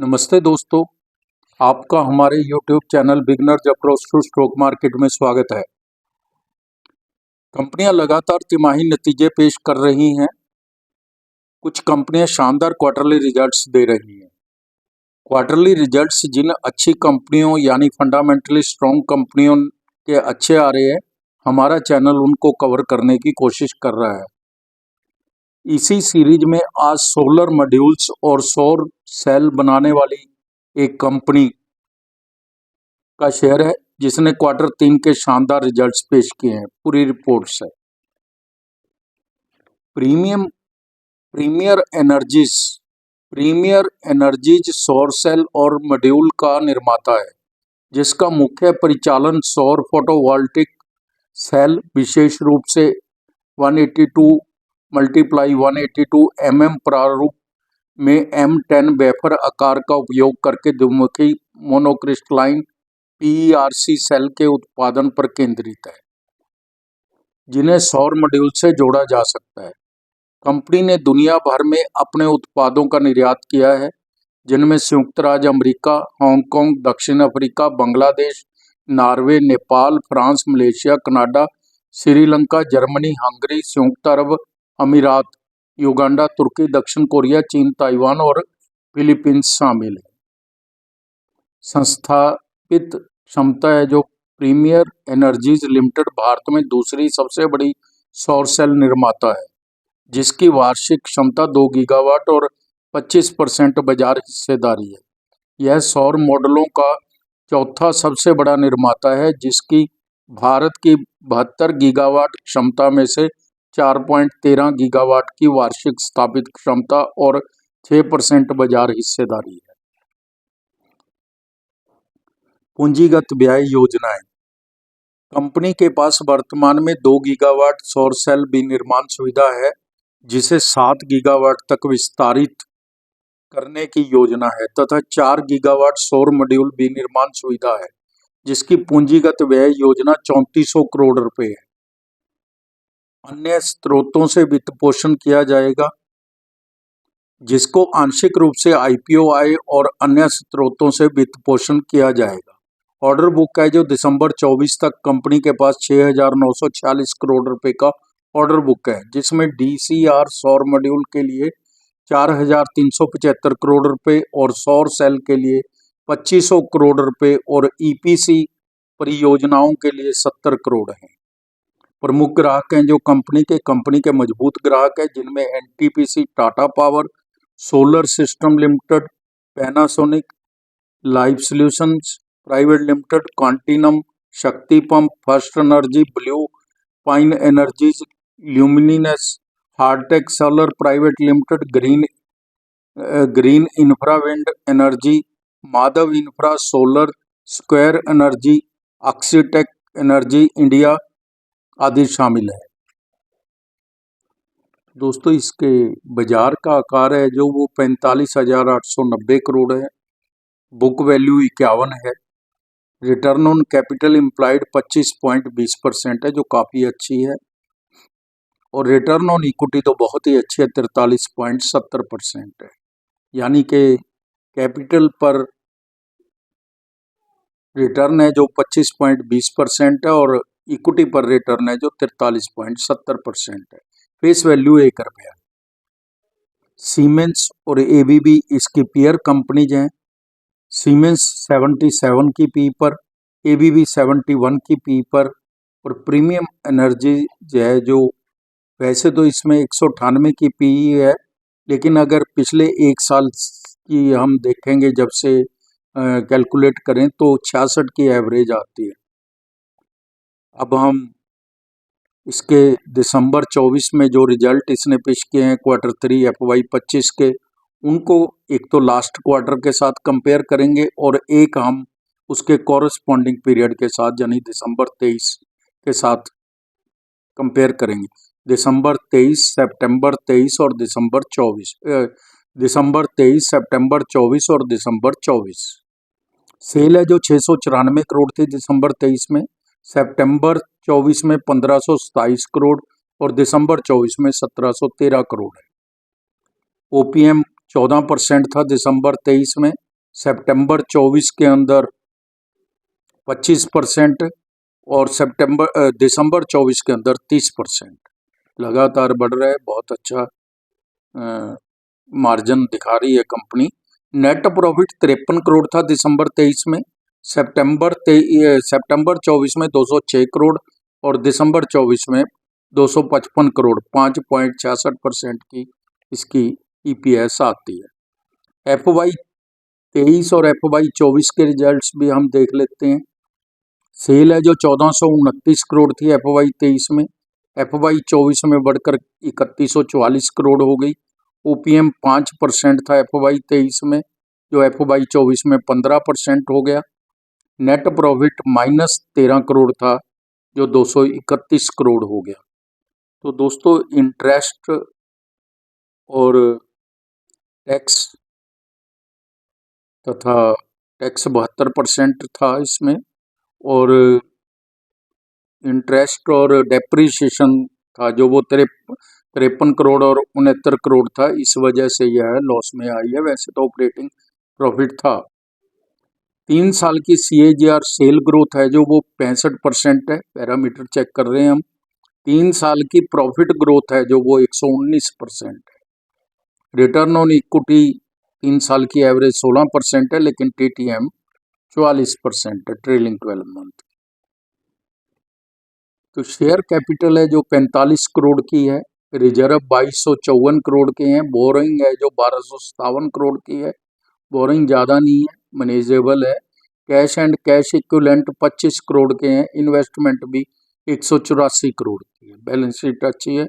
नमस्ते दोस्तों, आपका हमारे YouTube channel beginners approach to stock market में स्वागत है। कंपनियां लगातार तिमाही नतीजे पेश कर रही हैं। कुछ कंपनियां शानदार क्वार्टरली रिजल्ट्स दे रही हैं। क्वार्टरली रिजल्ट्स जिन अच्छी कंपनियों यानी फंडामेंटली स्ट्रॉन्ग कंपनियों के अच्छे आ रहे हैं, हमारा चैनल उनको कवर करने की कोशिश कर रहा है। इसी सीरीज में आज सोलर मॉड्यूल्स और सौर सेल बनाने वाली एक कंपनी का शेयर है जिसने क्वार्टर 3 के शानदार रिजल्ट्स पेश किए हैं। पूरी रिपोर्ट्स है। प्रीमियर एनर्जीज प्रीमियर एनर्जीज सौर सेल और मॉड्यूल का निर्माता है, जिसका मुख्य परिचालन सौर फोटोवोल्टिक सेल, विशेष रूप से 182 × 182 mm प्रारूप में M10 वेफर आकार का उपयोग करके द्विमुखी मोनोक्रिस्टलाइन PERC सेल के उत्पादन पर केंद्रित है, जिन्हें सौर मॉड्यूल से जोड़ा जा सकता है। कंपनी ने दुनिया भर में अपने उत्पादों का निर्यात किया है, जिनमें संयुक्त राज्य अमेरिका, हांगकांग, दक्षिण Africa, Bangladesh, Norway, Nepal, France, Malaysia, Canada, Sri Lanka, Germany, Hungary, संयुक्त अरब अमीरात, युगांडा, तुर्की, दक्षिण कोरिया, चीन, ताइवान और फिलीपींस शामिल है। संस्थापित क्षमता है जो प्रीमियर एनर्जीज लिमिटेड भारत में दूसरी सबसे बड़ी सौर सेल निर्माता है, जिसकी वार्षिक क्षमता 2 गीगावाट और 25% बाजार हिस्सेदारी है। यह सौर मॉडलों का चौथा सबसे बड़ा निर्माता है, जिसकी भारत की 72 गीगावाट क्षमता में से 4.13 गीगावाट की वार्षिक स्थापित क्षमता और 6% बाजार हिस्सेदारी है। पूंजीगत व्यय योजनाएं। कंपनी के पास वर्तमान में 2 गीगावाट सौर सेल विनिर्माण सुविधा है, जिसे 7 गीगावाट तक विस्तारित करने की योजना है, तथा 4 गीगावाट सौर मॉड्यूल विनिर्माण सुविधा है, जिसकी पूंजीगत व्यय योजना 3400 करोड़ रुपए है। अन्य स्रोतों से वित्त पोषण किया जाएगा, जिसको आंशिक रूप से IPO आय और अन्य स्रोतों से वित्त पोषण किया जाएगा। ऑर्डर बुक है जो दिसंबर 24 तक कंपनी के पास 6,946 करोड़ रुपए का ऑर्डर बुक है, जिसमें DCR सौर मॉड्यूल के लिए 4,375 करोड़ रुपए और सौर सेल के लिए 2500 करोड़ रुपए और EPC परियोजनाओं के लिए 70 करोड़ हैं। प्रमुख ग्राहक हैं जो कंपनी के मजबूत ग्राहक हैं, जिनमें NTPC, Tata power, solar system limited, Panasonic, life solutions private limited, Continuum, Shakti pump, first energy, blue pine energies, Luminous, Hartek solar private limited, green infra wind energy, Madhav infra solar, square energy, Oxytech energy India आदि शामिल है। दोस्तों, इसके बाजार का आकार है जो वो 45,890 करोड़ है। बुक वैल्यू 51 है। रिटर्न ऑन कैपिटल एम्प्लॉयड 25.20% है, जो काफ़ी अच्छी है। और रिटर्न ऑन इक्विटी तो बहुत ही अच्छी है, 43.70% है। यानी कि कैपिटल पर रिटर्न है जो 25.20% है और इक्विटी पर रिटर्न है जो 43.70% है। फेस वैल्यू 1 रुपया। सीमेंस और ABB इसकी पीयर कंपनीज हैं। सीमेंस 77 की पी पर, ABB 71 की पी पर और प्रीमियम एनर्जी है जो वैसे तो इसमें 198 की पी है, लेकिन अगर पिछले 1 साल की हम देखेंगे जब से कैलकुलेट करें तो 66 की एवरेज आती है। अब हम इसके दिसंबर 24 में जो रिजल्ट इसने पेश किए हैं क्वार्टर 3 FY 25 के, उनको एक तो लास्ट क्वार्टर के साथ कंपेयर करेंगे और एक हम उसके कॉरस्पॉन्डिंग पीरियड के साथ यानी दिसंबर 23 के साथ कंपेयर करेंगे। दिसंबर 23, सितंबर 23 और दिसंबर 24, दिसंबर 23, सितंबर 24 और दिसंबर 24। सेल है जो 694 करोड़ थी दिसंबर 23 में, सितंबर 24 में 1527 करोड़ और दिसंबर 24 में 1713 करोड़ है। OPM 14% था दिसंबर 23 में सितंबर 24 के अंदर 25% और दिसंबर 24 के अंदर 30% लगातार बढ़ रहा है। बहुत अच्छा मार्जिन दिखा रही है कंपनी। नेट प्रॉफिट 53 करोड़ था दिसंबर 23 में, सितंबर 24 में 206 करोड़ और दिसंबर 24 में 255 करोड़, 5.66% की इसकी ईपीएस आती है। FY 23 और FY 24 के रिजल्ट्स भी हम देख लेते हैं। सेल है जो 1429 करोड़ थी FY 23 में, FY 24 में बढ़कर 3144 करोड़ हो गई। OPM 5% था FY 23 में, जो FY 24 में 15% हो गया। नेट प्रॉफिट -13 करोड़ था, जो 231 करोड़ हो गया। तो दोस्तों इंटरेस्ट और टैक्स तथा टैक्स 72% था इसमें, और इंटरेस्ट और डेप्रीशिएशन था जो वो 53 करोड़ और 69 करोड़ था। इस वजह से यह लॉस में आई है। वैसे तो ऑपरेटिंग प्रॉफिट था। 3 साल की CAGR सेल ग्रोथ है जो वो 65% है, पैरामीटर चेक कर रहे हैं हम। 3 साल की प्रॉफिट ग्रोथ है जो वो 119% है। रिटर्न ऑन इक्विटी 3 साल की एवरेज 16% है, लेकिन TTM 44% है, ट्रेलिंग 12 मंथ। तो शेयर कैपिटल है जो 45 करोड़ की है, रिजर्व 2254 करोड़ के हैं, बोरिंग है जो 1257 करोड़ की है, बोरिंग ज़्यादा नहीं है, मैनेजेबल है। Cash and cash equivalent 25 crore के हैं, इन्वेस्टमेंट भी 184 करोड़ की है, बैलेंस शीट अच्छी है।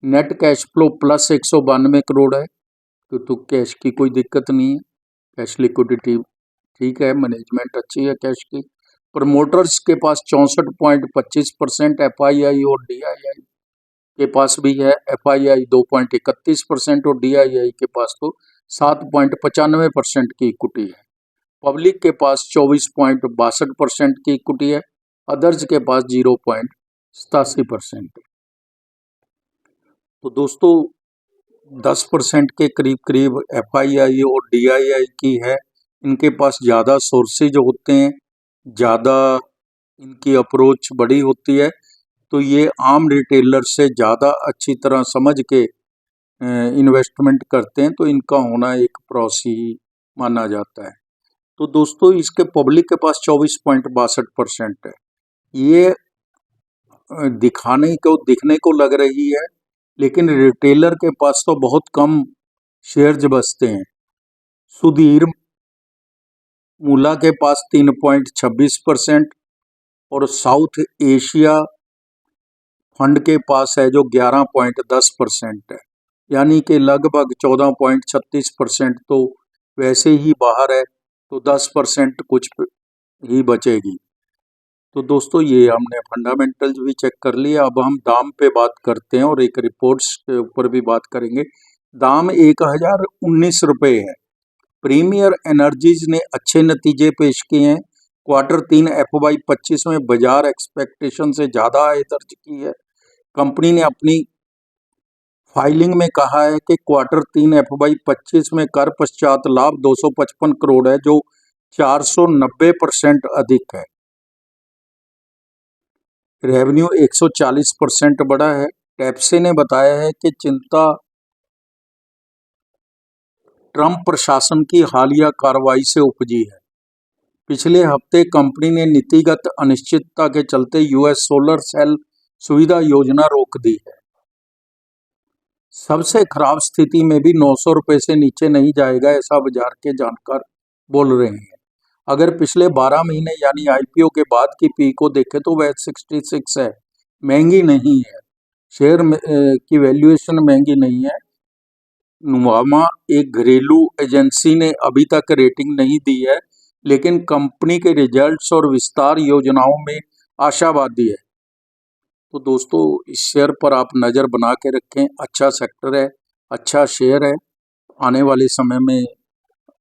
Net cash flow plus 192 crore है, तो कैश की कोई दिक्कत नहीं है, कैश लिक्विडिटी ठीक है, मैनेजमेंट अच्छी है कैश की। प्रमोटर्स के पास 64.25% FII और DII के पास भी है। FII 2.31% और DII के पास तो 7.95% की इक्विटी है। पब्लिक के पास 24.62% की इक्विटी है, अदर्स के पास 0.87% है। तो दोस्तों 10% के करीब करीब FII और DII की है। इनके पास ज़्यादा सोर्सेज होते हैं, ज़्यादा इनकी अप्रोच बड़ी होती है, तो ये आम रिटेलर से ज़्यादा अच्छी तरह समझ के इन्वेस्टमेंट करते हैं, तो इनका होना एक प्रॉस ही माना जाता है। तो दोस्तों इसके पब्लिक के पास 24.62% है। ये दिखने को लग रही है, लेकिन रिटेलर के पास तो बहुत कम शेयर्स बचते हैं। सुधीर मूला के पास 3.26% और साउथ एशिया फंड के पास है जो 11.10% है, यानी कि लगभग 14.36% तो वैसे ही बाहर है, तो 10% कुछ ही बचेगी। तो दोस्तों ये हमने फंडामेंटल्स भी चेक कर लिया। अब हम दाम पे बात करते हैं और एक रिपोर्ट्स के ऊपर भी बात करेंगे। दाम 1019 रुपये है। प्रीमियर एनर्जीज ने अच्छे नतीजे पेश किए हैं। Q3 FY 25 में बाजार एक्सपेक्टेशन से ज़्यादा आय दर्ज की है। कंपनी ने अपनी फाइलिंग में कहा है कि Q3 FY 25 में कर पश्चात लाभ 255 करोड़ है, जो 490% अधिक है। रेवेन्यू 140% बढ़ा है। टेप्से ने बताया है कि चिंता ट्रंप प्रशासन की हालिया कार्रवाई से उपजी है। पिछले हफ्ते कंपनी ने नीतिगत अनिश्चितता के चलते US सोलर सेल सुविधा योजना रोक दी है। सबसे खराब स्थिति में भी 900 रुपये से नीचे नहीं जाएगा, ऐसा बाजार के जानकार बोल रहे हैं। अगर पिछले 12 महीने यानी IPO के बाद की पी को देखें तो वह 66 है, महंगी नहीं है। शेयर की वैल्यूएशन महंगी नहीं है। नुवामा एक घरेलू एजेंसी ने अभी तक रेटिंग नहीं दी है, लेकिन कंपनी के रिजल्ट्स और विस्तार योजनाओं में आशावादी है। तो दोस्तों इस शेयर पर आप नज़र बना के रखें। अच्छा सेक्टर है, अच्छा शेयर है। आने वाले समय में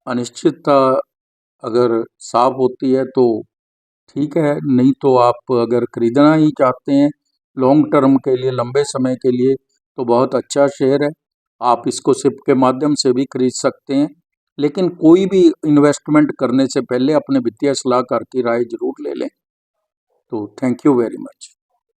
अनिश्चितता अगर साफ होती है तो ठीक है, नहीं तो आप अगर खरीदना ही चाहते हैं लॉन्ग टर्म के लिए, लंबे समय के लिए, तो बहुत अच्छा शेयर है। आप इसको सिप के माध्यम से भी खरीद सकते हैं। लेकिन कोई भी इन्वेस्टमेंट करने से पहले अपने वित्तीय सलाहकार की राय ज़रूर ले लें। तो थैंक यू वेरी मच।